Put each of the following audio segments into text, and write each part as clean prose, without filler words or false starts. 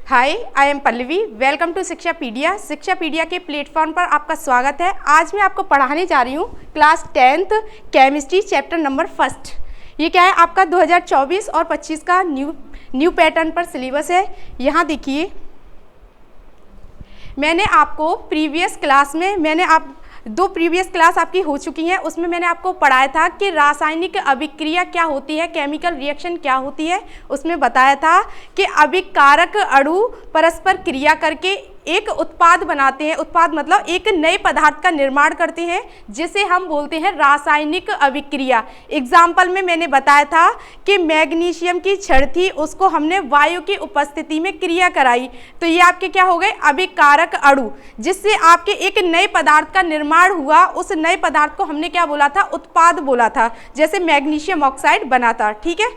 Hi, I am Pallavi. Welcome to Shikshapedia. Shikshapedia के platform पर आपका स्वागत है। आज मैं आपको पढ़ाने जा रही हूँ class 10th chemistry chapter number 1। ये क्या है, आपका 2024 और 25 का न्यू पैटर्न पर सिलेबस है। यहाँ देखिए, मैंने आपको प्रीवियस क्लास में दो प्रीवियस क्लास आपकी हो चुकी हैं। उसमें मैंने आपको पढ़ाया था कि रासायनिक अभिक्रिया क्या होती है, केमिकल रिएक्शन क्या होती है। उसमें बताया था कि अभिकारक अणु परस्पर क्रिया करके एक उत्पाद बनाते हैं। उत्पाद मतलब एक नए पदार्थ का निर्माण करते हैं, जिसे हम बोलते हैं रासायनिक अभिक्रिया। एग्जाम्पल में मैंने बताया था कि मैग्नीशियम की छड़ थी, उसको हमने वायु की उपस्थिति में क्रिया कराई, तो ये आपके क्या हो गए, अभिकारक अणु, जिससे आपके एक नए पदार्थ का निर्माण हुआ। उस नए पदार्थ को हमने क्या बोला था, उत्पाद बोला था, जैसे मैग्नीशियम ऑक्साइड बना था। ठीक है,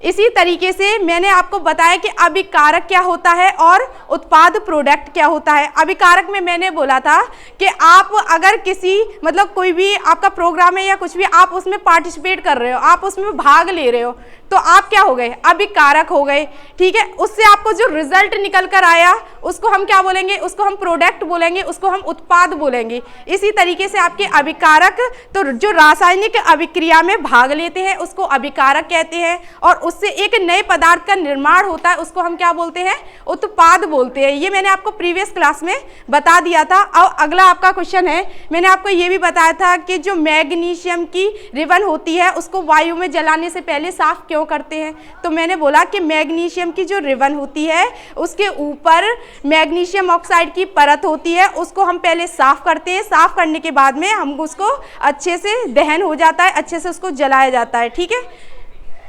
इसी तरीके से मैंने आपको बताया कि अभिकारक क्या होता है और उत्पाद प्रोडक्ट क्या होता है। अभिकारक में मैंने बोला था कि आप अगर किसी मतलब कोई भी आपका प्रोग्राम है या कुछ भी, आप उसमें पार्टिसिपेट कर रहे हो, आप उसमें भाग ले रहे हो, तो आप क्या हो गए, अभिकारक हो गए। ठीक है, उससे आपको जो रिजल्ट निकल कर आया उसको हम क्या बोलेंगे, उसको हम प्रोडक्ट बोलेंगे, उसको हम उत्पाद बोलेंगे। इसी तरीके से आपके अभिकारक, तो जो रासायनिक अभिक्रिया में भाग लेते हैं उसको अभिकारक कहते हैं, और उससे एक नए पदार्थ का निर्माण होता है उसको हम क्या बोलते हैं, उत्पाद बोलते हैं। ये मैंने आपको प्रीवियस क्लास में बता दिया था। अब अगला आपका क्वेश्चन है, मैंने आपको ये भी बताया था कि जो मैग्नीशियम की रिबन होती है उसको वायु में जलाने से पहले साफ क्यों करते हैं। तो मैंने बोला कि मैग्नीशियम की जो रिबन होती है उसके ऊपर मैग्नीशियम ऑक्साइड की परत होती है, उसको हम पहले साफ करते हैं। साफ करने के बाद में हम उसको अच्छे से दहन हो जाता है, अच्छे से उसको जलाया जाता है। ठीक है,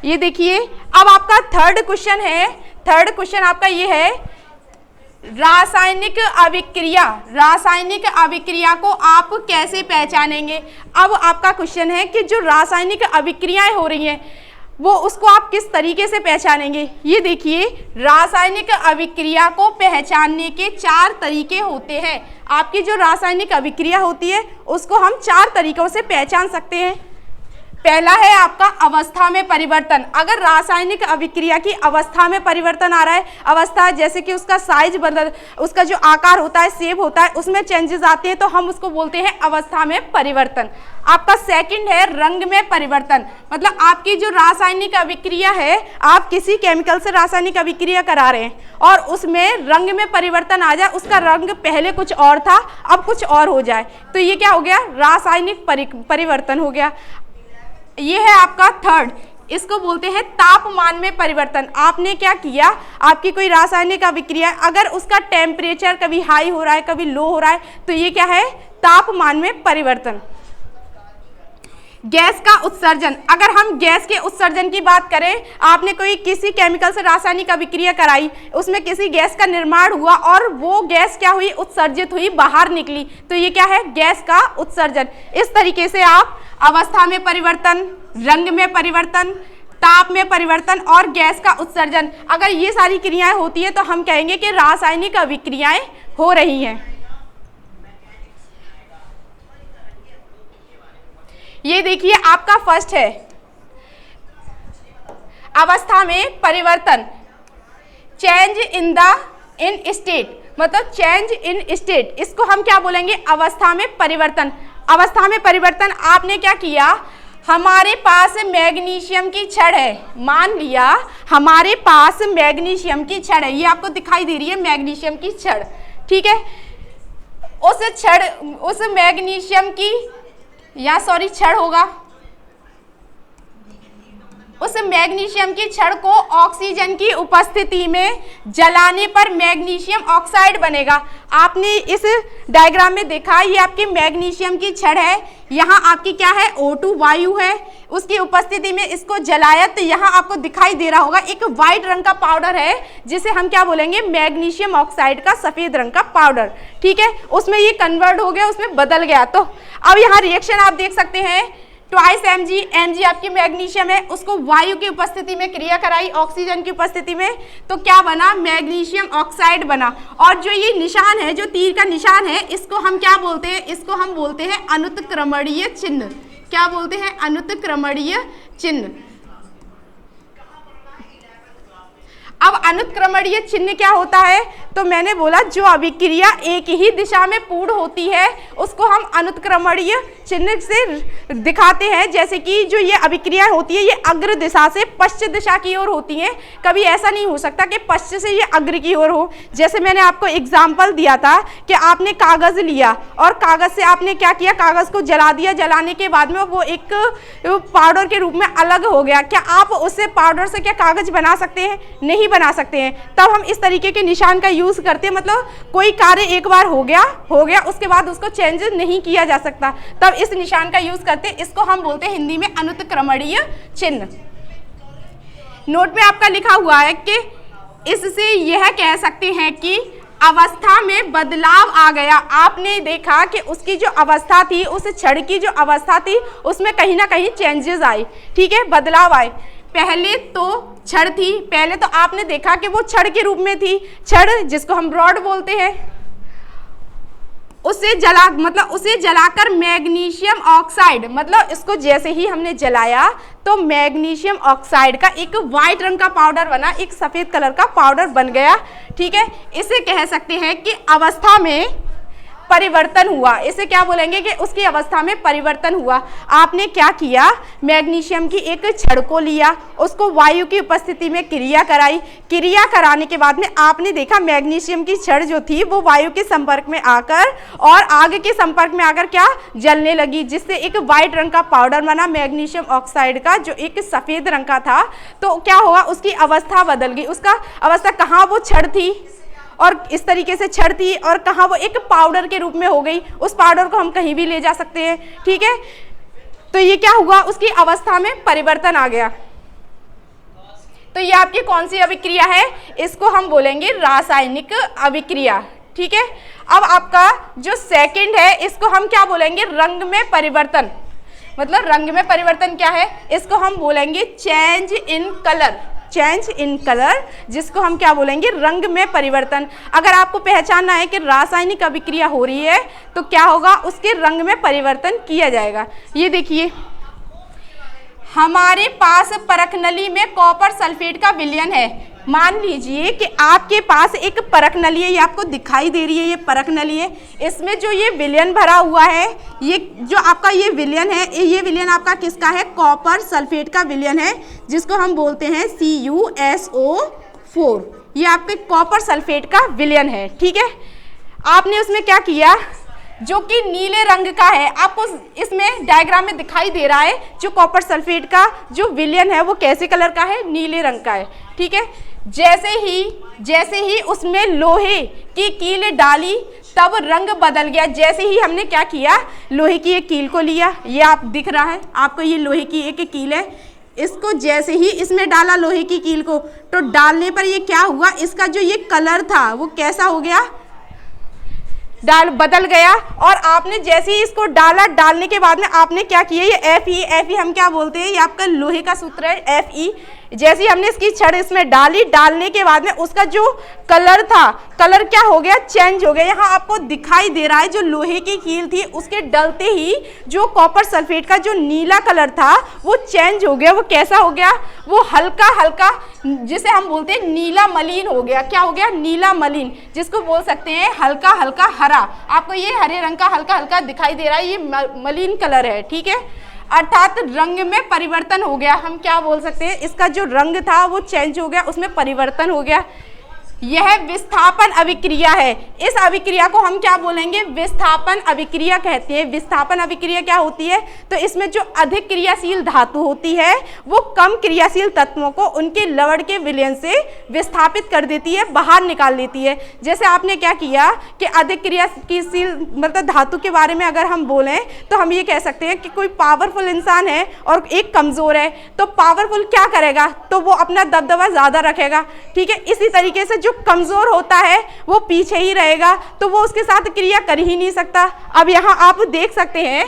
ये देखिए, अब आपका थर्ड क्वेश्चन है। थर्ड क्वेश्चन आपका ये है, रासायनिक अभिक्रिया। रासायनिक अभिक्रिया को आप कैसे पहचानेंगे। अब आपका क्वेश्चन है कि जो रासायनिक अभिक्रियाएं हो रही हैं वो उसको आप किस तरीके से पहचानेंगे। ये देखिए, रासायनिक अभिक्रिया को पहचानने के 4 तरीके होते हैं। आपकी जो रासायनिक अभिक्रिया होती है उसको हम 4 तरीकों से पहचान सकते हैं। पहला है आपका अवस्था में परिवर्तन। अगर रासायनिक अभिक्रिया की अवस्था में परिवर्तन आ रहा है, अवस्था जैसे कि उसका साइज बदल, उसका जो आकार होता है, शेप होता है, उसमें चेंजेस आते हैं, तो हम उसको बोलते हैं अवस्था में परिवर्तन। आपका सेकंड है रंग में परिवर्तन। मतलब आपकी जो रासायनिक अभिक्रिया है, आप किसी केमिकल से रासायनिक अभिक्रिया करा रहे हैं और उसमें रंग में परिवर्तन आ जाए, उसका रंग पहले कुछ और था अब कुछ और हो जाए, तो ये क्या हो गया, रासायनिक परिवर्तन हो गया। ये है आपका थर्ड, इसको बोलते हैं तापमान में परिवर्तन। आपने क्या किया, आपकी कोई रासायनिक अभिक्रिया, अगर उसका टेम्परेचर कभी हाई हो रहा है कभी लो हो रहा है, तो ये क्या है, तापमान में परिवर्तन। गैस का उत्सर्जन। अगर हम गैस के उत्सर्जन की बात करें, आपने कोई किसी केमिकल से रासायनिक अभिक्रिया कराई, उसमें किसी गैस का निर्माण हुआ और वो गैस क्या हुई, उत्सर्जित हुई, बाहर निकली, तो ये क्या है, गैस का उत्सर्जन। इस तरीके से आप अवस्था में परिवर्तन, रंग में परिवर्तन, ताप में परिवर्तन और गैस का उत्सर्जन, अगर ये सारी क्रियाएं होती है तो हम कहेंगे कि रासायनिक अभिक्रियाएं हो रही हैं। ये देखिए, आपका फर्स्ट है अवस्था में परिवर्तन, चेंज इन स्टेट, मतलब चेंज इन स्टेट, इसको हम क्या बोलेंगे, अवस्था में परिवर्तन। अवस्था में परिवर्तन, आपने क्या किया, हमारे पास मैग्नीशियम की छड़ है, मान लिया हमारे पास मैग्नीशियम की छड़ है, ये आपको दिखाई दे रही है मैग्नीशियम की छड़। ठीक है, उस मैग्नीशियम की, या सॉरी छड़ होगा, उस मैग्नीशियम की छड़ को ऑक्सीजन की उपस्थिति में जलाने पर मैग्नीशियम ऑक्साइड बनेगा। आपने इस डायग्राम में देखा, ये आपकी मैग्नीशियम की छड़ है, यहाँ आपकी क्या है, O2 वायु है, उसकी उपस्थिति में इसको जलाया तो यहाँ आपको दिखाई दे रहा होगा एक वाइट रंग का पाउडर है, जिसे हम क्या बोलेंगे, मैग्नीशियम ऑक्साइड का सफेद रंग का पाउडर। ठीक है, उसमें ये कन्वर्ट हो गया, उसमें बदल गया। तो अब यहाँ रिएक्शन आप देख सकते हैं, ट्वाइस Mg आपकी मैग्नीशियम है, उसको वायु की उपस्थिति में क्रिया कराई ऑक्सीजन की उपस्थिति में, तो क्या बना, मैग्नीशियम ऑक्साइड बना। और जो ये निशान है, जो तीर का निशान है, इसको हम क्या बोलते हैं, इसको हम बोलते हैं अनुत्क्रमणीय चिन्ह। क्या बोलते हैं, अनुत्क्रमणीय चिन्ह। अब अनुत्क्रमणीय चिन्ह क्या होता है? तो मैंने बोला जो अभिक्रिया एक ही दिशा में पूर्ण होती है उसको हम अनुत्क्रमणीय चिन्ह से दिखाते हैं। जैसे कि जो ये अभिक्रिया होती है ये अग्र दिशा से पश्चिम दिशा की ओर होती है। कभी ऐसा नहीं हो सकता कि पश्चिम से ये अग्र की ओर हो। जैसे मैंने आपको एग्जाम्पल दिया था कि आपने कागज लिया और कागज से आपने क्या किया, कागज को जला दिया, जलाने के बाद में वो एक पाउडर के रूप में अलग हो गया। क्या आप उससे पाउडर से क्या कागज बना सकते हैं? नहीं बना सकते हैं। तब हम इस तरीके के निशान का यूज करते हैं, मतलब कोई कार्य एक बार हो गया उसके बाद उसको चेंज नहीं किया जा सकता, तब इस निशान का यूज करते हैं। इसको हम बोलते हैं हिंदी में अनुत्क्रमणीय चिन्ह। नोट में आपका लिखा हुआ है कि इससे यह कह सकते हैं कि अवस्था में बदलाव आ गया। आपने देखा कि उसकी जो अवस्था थी, उस क्षण की जो अवस्था थी उसमें कहीं ना कहीं चेंजेस आए, ठीक है, बदलाव आए। पहले तो छड़ थी, पहले तो आपने देखा कि वो छड़ के रूप में थी, छड़ जिसको हम रॉड बोलते हैं, उसे जलाकर मैग्नीशियम ऑक्साइड, मतलब इसको जैसे ही हमने जलाया तो मैग्नीशियम ऑक्साइड का एक वाइट रंग का पाउडर बना, एक सफेद कलर का पाउडर बन गया, ठीक है। इसे कह सकते हैं कि अवस्था में परिवर्तन हुआ। इसे क्या बोलेंगे कि उसकी अवस्था में परिवर्तन हुआ। आपने क्या किया, मैग्नीशियम की एक छड़ को लिया, उसको वायु की उपस्थिति में क्रिया कराई, क्रिया कराने के बाद में आपने देखा मैग्नीशियम की छड़ जो थी वो वायु के संपर्क में आकर और आग के संपर्क में आकर क्या जलने लगी, जिससे एक वाइट रंग का पाउडर बना मैग्नीशियम ऑक्साइड का, जो एक सफेद रंग का था। तो क्या हुआ, उसकी अवस्था बदल गई। उसका अवस्था कहाँ वो छड़ थी और इस तरीके से छड़ थी और कहाँ वो एक पाउडर के रूप में हो गई। उस पाउडर को हम कहीं भी ले जा सकते हैं, ठीक है। तो ये क्या हुआ, उसकी अवस्था में परिवर्तन आ गया। तो ये आपकी कौन सी अभिक्रिया है? इसको हम बोलेंगे रासायनिक अभिक्रिया, ठीक है। अब आपका जो सेकंड है इसको हम क्या बोलेंगे, रंग में परिवर्तन। मतलब रंग में परिवर्तन क्या है, इसको हम बोलेंगे change in colour, change in colour, जिसको हम क्या बोलेंगे, रंग में परिवर्तन। अगर आपको पहचानना है कि रासायनिक अभिक्रिया हो रही है तो क्या होगा, उसके रंग में परिवर्तन किया जाएगा। ये देखिए, हमारे पास परखनली में कॉपर सल्फेट का विलयन है। मान लीजिए कि आपके पास एक परखनली है, ये आपको दिखाई दे रही है, ये परखनली है, इसमें जो ये विलयन भरा हुआ है, ये जो आपका ये विलयन है, ये विलयन आपका किसका है, कॉपर सल्फेट का विलयन है, जिसको हम बोलते हैं CuSO4। ये आपके कॉपर सल्फेट का विलयन है, ठीक है। आपने उसमें क्या किया, जो कि नीले रंग का है, आपको इसमें डायग्राम में दिखाई दे रहा है, जो कॉपर सल्फेट का जो विलयन है वो कैसे कलर का है, नीले रंग का है, ठीक है। जैसे ही उसमें लोहे की कील डाली तब रंग बदल गया। जैसे ही हमने क्या किया, लोहे की एक कील को लिया, ये आप दिख रहा है आपको, ये लोहे की एक कील है, इसको जैसे ही इसमें डाला लोहे की कील को, तो डालने पर ये क्या हुआ, इसका जो ये कलर था वो कैसा हो गया, बदल गया। और आपने जैसे ही इसको डाला, डालने के बाद में आपने क्या किया, ये Fe हम क्या बोलते हैं, ये आपका लोहे का सूत्र है Fe। जैसे ही हमने इसकी छड़ इसमें डाली, डालने के बाद में उसका जो कलर था, कलर क्या हो गया, चेंज हो गया। यहाँ आपको दिखाई दे रहा है जो लोहे की कील थी उसके डलते ही जो कॉपर सल्फेट का जो नीला कलर था वो चेंज हो गया। वो कैसा हो गया, वो हल्का हल्का, जिसे हम बोलते हैं नीला मलिन हो गया। क्या हो गया, नीला मलिन, जिसको बोल सकते हैं हल्का हल्का हरा। आपको ये हरे रंग का हल्का हल्का दिखाई दे रहा है, ये मलिन कलर है, ठीक है। अर्थात रंग में परिवर्तन हो गया। हम क्या बोल सकते हैं, इसका जो रंग था वो चेंज हो गया, उसमें परिवर्तन हो गया। यह विस्थापन अभिक्रिया है। इस अभिक्रिया को हम क्या बोलेंगे, विस्थापन अभिक्रिया कहते हैं। विस्थापन अभिक्रिया क्या होती है, तो इसमें जो अधिक क्रियाशील धातु होती है वो कम क्रियाशील तत्वों को उनके लवण के विलयन से विस्थापित कर देती है, बाहर निकाल देती है। जैसे आपने क्या किया कि अधिक क्रियाशील मतलब धातु के बारे में अगर हम बोलें तो हम ये कह सकते हैं कि कोई पावरफुल इंसान है और एक कमज़ोर है, तो पावरफुल क्या करेगा, तो वो अपना दबदबा ज़्यादा रखेगा, ठीक है। इसी तरीके से जो कमजोर होता है वो पीछे ही रहेगा, तो वो उसके साथ क्रिया कर ही नहीं सकता। अब यहाँ आप देख सकते हैं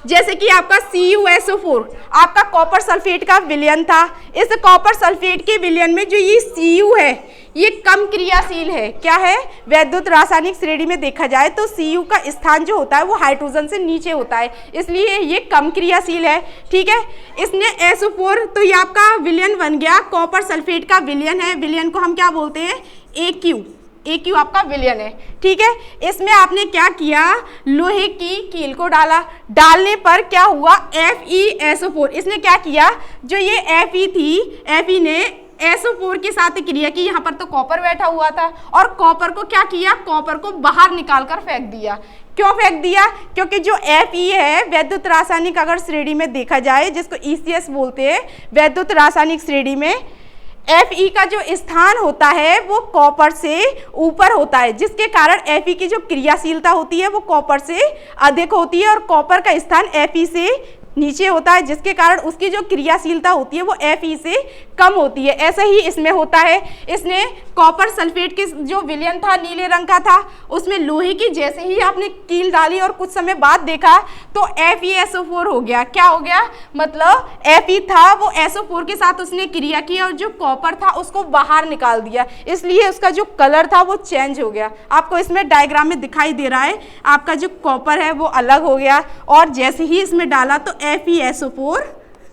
जैसे कि आपका CuSO4 आपका कॉपर सल्फेट का विलयन था। इस कॉपर सल्फेट के विलयन में जो ये Cu है, ये कम क्रियाशील है। क्या है? वैद्युत रासायनिक श्रेणी में देखा जाए तो Cu का स्थान जो होता है वो हाइड्रोजन से नीचे होता है, इसलिए ये कम क्रियाशील है। ठीक है, इसने SO4, तो ये आपका विलयन बन गया, कॉपर सल्फेट का विलयन है। विलयन को हम क्या बोलते हैं? AQ आपका विलयन है। ठीक है, इसमें आपने क्या किया? लोहे की कील को डाला, डालने पर क्या हुआ? FeSO4। इसने क्या किया? जो ये Fe थी, Fe ने SO4 के साथ क्रिया की। यहाँ पर तो कॉपर बैठा हुआ था और कॉपर को क्या किया? कॉपर को बाहर निकाल कर फेंक दिया। क्यों फेंक दिया? क्योंकि जो Fe है वैद्युत रासायनिक अगर श्रेणी में देखा जाए, जिसको ECS बोलते हैं, वैद्युत रासायनिक श्रेणी में Fe का जो स्थान होता है वो कॉपर से ऊपर होता है, जिसके कारण Fe की जो क्रियाशीलता होती है वो कॉपर से अधिक होती है और कॉपर का स्थान Fe से नीचे होता है, जिसके कारण उसकी जो क्रियाशीलता होती है वो Fe से कम होती है। ऐसा ही इसमें होता है। इसने कॉपर सल्फेट के जो विलयन था नीले रंग का था, उसमें लोहे की जैसे ही आपने कील डाली और कुछ समय बाद देखा तो FeSO4 हो गया। क्या हो गया? मतलब Fe था वो SO4 के साथ उसने क्रिया की और जो कॉपर था उसको बाहर निकाल दिया, इसलिए उसका जो कलर था वो चेंज हो गया। आपको इसमें डायग्राम में दिखाई दे रहा है, आपका जो कॉपर है वो अलग हो गया और जैसे ही इसमें डाला तो FeSO4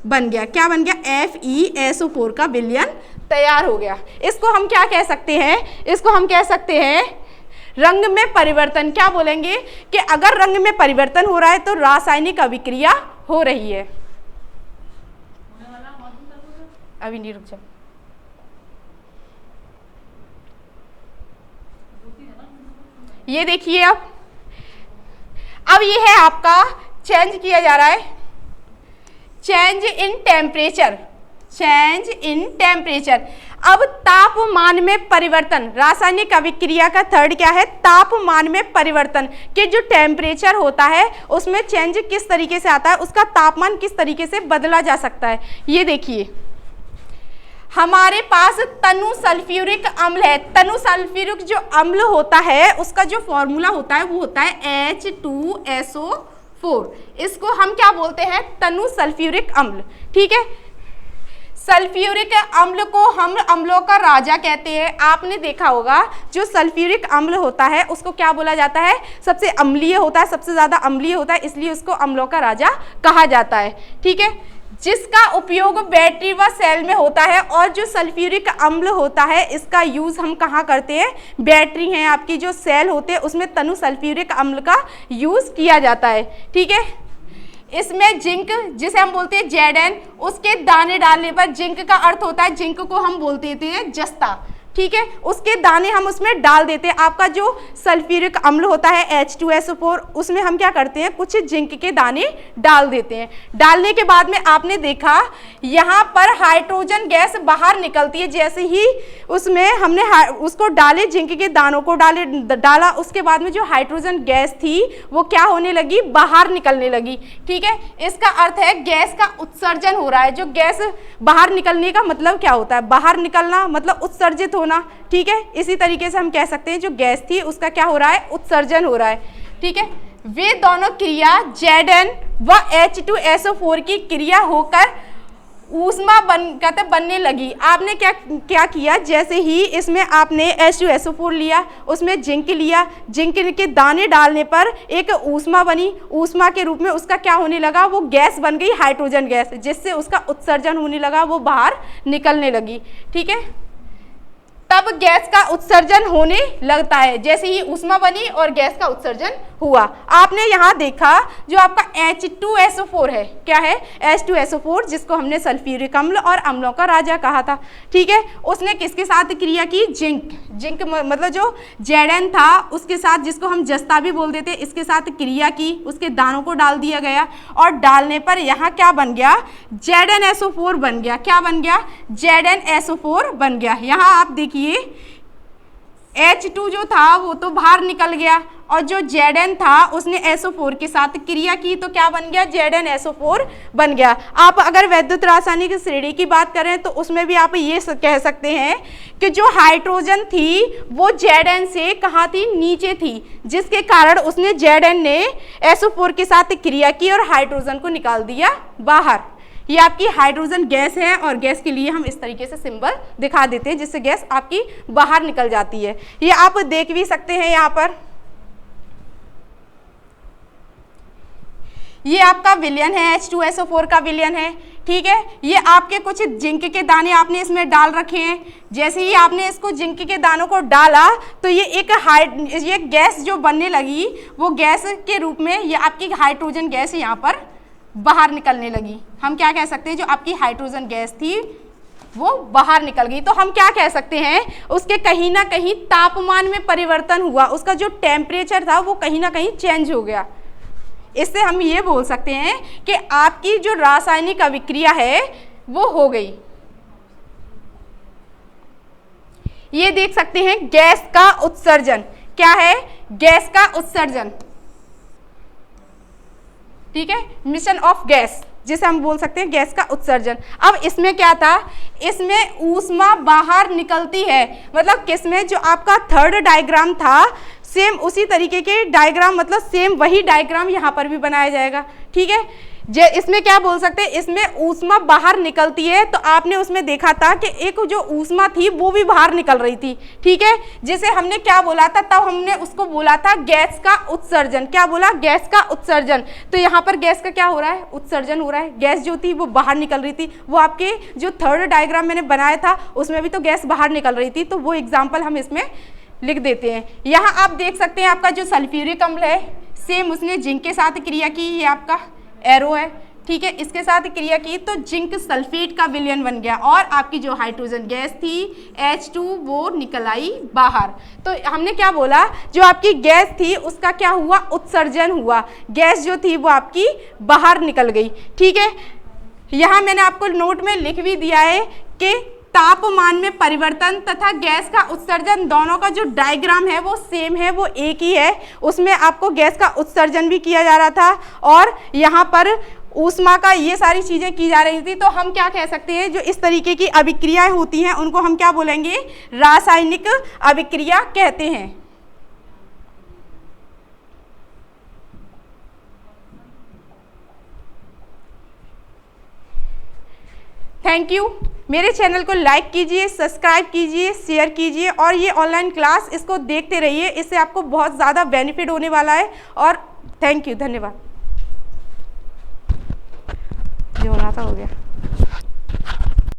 बन गया। क्या बन गया? FeSO4 का विलयन तैयार हो गया। इसको हम क्या कह सकते हैं? इसको हम कह सकते हैं रंग में परिवर्तन। क्या बोलेंगे? कि अगर रंग में परिवर्तन हो रहा है तो रासायनिक अभिक्रिया हो रही है। अभी नहीं, रुक जाओ। ये देखिए, अब ये है आपका चेंज किया जा रहा है, change in temperature. Change in temperature. अब तापमान में परिवर्तन, रासायनिक अभिक्रिया का थर्ड क्या है? तापमान में परिवर्तन। कि जो टेम्परेचर होता है उसमें चेंज किस तरीके से आता है, उसका तापमान किस तरीके से बदला जा सकता है। ये देखिए, हमारे पास तनु सल्फ्यूरिक अम्ल है। तनु सल्फ्यूरिक जो अम्ल होता है उसका जो फॉर्मूला होता है वो होता है H2SO4। इसको हम क्या बोलते हैं? तनु सल्फ्यूरिक अम्ल। ठीक है, सल्फ्यूरिक अम्ल को हम अम्लों का राजा कहते हैं। आपने देखा होगा जो सल्फ्यूरिक अम्ल होता है उसको क्या बोला जाता है? सबसे अम्लीय होता है, सबसे ज़्यादा अम्लीय होता है, इसलिए उसको अम्लों का राजा कहा जाता है। ठीक है, जिसका उपयोग बैटरी व सेल में होता है। और जो सल्फ्यूरिक अम्ल होता है इसका यूज़ हम कहाँ करते हैं? बैटरी हैं आपकी जो सेल होते हैं उसमें तनु सल्फ्यूरिक अम्ल का यूज़ किया जाता है। ठीक है, इसमें जिंक जिसे हम बोलते हैं Zn, उसके दाने डालने पर, जिंक का अर्थ होता है, जिंक को हम बोलते थे जस्ता। ठीक है, उसके दाने हम उसमें डाल देते हैं। आपका जो सल्फ्यूरिक अम्ल होता है H2SO4, उसमें हम क्या करते हैं? कुछ जिंक के दाने डाल देते हैं। डालने के बाद में आपने देखा यहाँ पर हाइड्रोजन गैस बाहर निकलती है। जैसे ही उसमें हमने उसको डाले, जिंक के दानों को डाला, उसके बाद में जो हाइड्रोजन गैस थी वो क्या होने लगी? बाहर निकलने लगी। ठीक है, इसका अर्थ है गैस का उत्सर्जन हो रहा है। जो गैस बाहर निकलने का मतलब क्या होता है? बाहर निकलना मतलब उत्सर्जित होना। ठीक है, इसी तरीके से हम कह सकते हैं जो गैस थी उसका क्या हो रहा है? उत्सर्जन हो रहा है। ठीक है, वे दोनों क्रिया Zn व H2SO4 की क्रिया होकर ऊष्मा बनने लगी। आपने क्या किया? जैसे ही इसमें आपने H2SO4 लिया, उसमें जिंक लिया, जिंक के दाने डालने पर एक ऊष्मा बनी। ऊष्मा के रूप में उसका क्या होने लगा? वो गैस बन गई, हाइड्रोजन गैस, जिससे उसका उत्सर्जन होने लगा, वो बाहर निकलने लगी। ठीक है, तब गैस का उत्सर्जन होने लगता है। जैसे ही ऊष्मा बनी और गैस का उत्सर्जन हुआ। आपने यहाँ देखा जो आपका H2SO4 है, क्या है? H2SO4, जिसको हमने सल्फ्यूरिक अम्ल और अम्लों का राजा कहा था। ठीक है, उसने किसके साथ क्रिया की? जिंक मतलब जो Zn था उसके साथ, जिसको हम जस्ता भी बोल देते, इसके साथ क्रिया की, उसके दानों को डाल दिया गया और डालने पर यहाँ क्या बन गया? ZnSO4 बन गया। क्या बन गया? ZnSO4 बन गया। यहाँ आप देखिए H2 जो था वो तो बाहर निकल गया और जो Zn था उसने SO4 के साथ क्रिया की तो क्या बन गया? ZnSO4 बन गया। आप अगर वैद्युत रासायनिक श्रेणी की बात करें तो उसमें भी आप ये कह सकते हैं कि जो हाइड्रोजन थी वो Zn से कहाँ थी? नीचे थी, जिसके कारण उसने Zn ने SO4 के साथ क्रिया की और हाइड्रोजन को निकाल दिया बाहर। ये आपकी हाइड्रोजन गैस है और गैस के लिए हम इस तरीके से सिंबल दिखा देते हैं जिससे गैस आपकी बाहर निकल जाती है। ये आप देख भी सकते हैं यहाँ पर, ये आपका विलयन है, H2SO4 का विलयन है, ठीक है। ये आपके कुछ जिंक के दाने आपने इसमें डाल रखे हैं। जैसे ही आपने इसको जिंक के दानों को डाला तो ये गैस जो बनने लगी वो गैस के रूप में ये आपकी हाइड्रोजन गैस यहाँ पर बाहर निकलने लगी। हम क्या कह सकते हैं, जो आपकी हाइड्रोजन गैस थी वो बाहर निकल गई। तो हम क्या कह सकते हैं, उसके कहीं ना कहीं तापमान में परिवर्तन हुआ, उसका जो टेम्परेचर था वो कहीं ना कहीं चेंज हो गया। इससे हम ये बोल सकते हैं कि आपकी जो रासायनिक अभिक्रिया है वो हो गई। ये देख सकते हैं गैस का उत्सर्जन, क्या है, गैस का उत्सर्जन, ठीक है, मिशन ऑफ गैस जिसे हम बोल सकते हैं गैस का उत्सर्जन। अब इसमें क्या था, इसमें ऊष्मा बाहर निकलती है, मतलब किसमें, जो आपका थर्ड डायग्राम था सेम उसी तरीके के डायग्राम, मतलब सेम वही डायग्राम यहाँ पर भी बनाया जाएगा, ठीक है। इसमें क्या बोल सकते हैं, इसमें ऊष्मा बाहर निकलती है, तो आपने उसमें देखा था कि एक जो ऊष्मा थी वो भी बाहर निकल रही थी, ठीक है, जिसे हमने क्या बोला था, तब हमने उसको बोला था गैस का उत्सर्जन। क्या बोला, गैस का उत्सर्जन। तो यहाँ पर गैस का क्या हो रहा है, उत्सर्जन हो रहा है। गैस जो थी वो बाहर निकल रही थी, वो आपके जो थर्ड डायग्राम मैंने बनाया था उसमें भी तो गैस बाहर निकल रही थी, तो वो एग्जाम्पल हम इसमें लिख देते हैं। यहाँ आप देख सकते हैं आपका जो सल्फ्यूरिक अम्ल है, सेम उसने जिंक के साथ क्रिया की, ये आपका एरो है, ठीक है, इसके साथ क्रिया की तो जिंक सल्फेट का विलयन बन गया और आपकी जो हाइड्रोजन गैस थी H2 वो निकल आई बाहर। तो हमने क्या बोला, जो आपकी गैस थी उसका क्या हुआ, उत्सर्जन हुआ, गैस जो थी वो आपकी बाहर निकल गई, ठीक है। यहाँ मैंने आपको नोट में लिख भी दिया है कि तापमान में परिवर्तन तथा गैस का उत्सर्जन दोनों का जो डायग्राम है वो सेम है, वो एक ही है। उसमें आपको गैस का उत्सर्जन भी किया जा रहा था और यहाँ पर ऊष्मा का ये सारी चीज़ें की जा रही थी। तो हम क्या कह सकते हैं, जो इस तरीके की अभिक्रियाएं होती हैं उनको हम क्या बोलेंगे, रासायनिक अभिक्रिया कहते हैं। Thank you. मेरे चैनल को लाइक कीजिए, सब्सक्राइब कीजिए, शेयर कीजिए और ये ऑनलाइन क्लास इसको देखते रहिए, इससे आपको बहुत ज़्यादा बेनिफिट होने वाला है। और थैंक यू, धन्यवाद। जो होना था हो गया।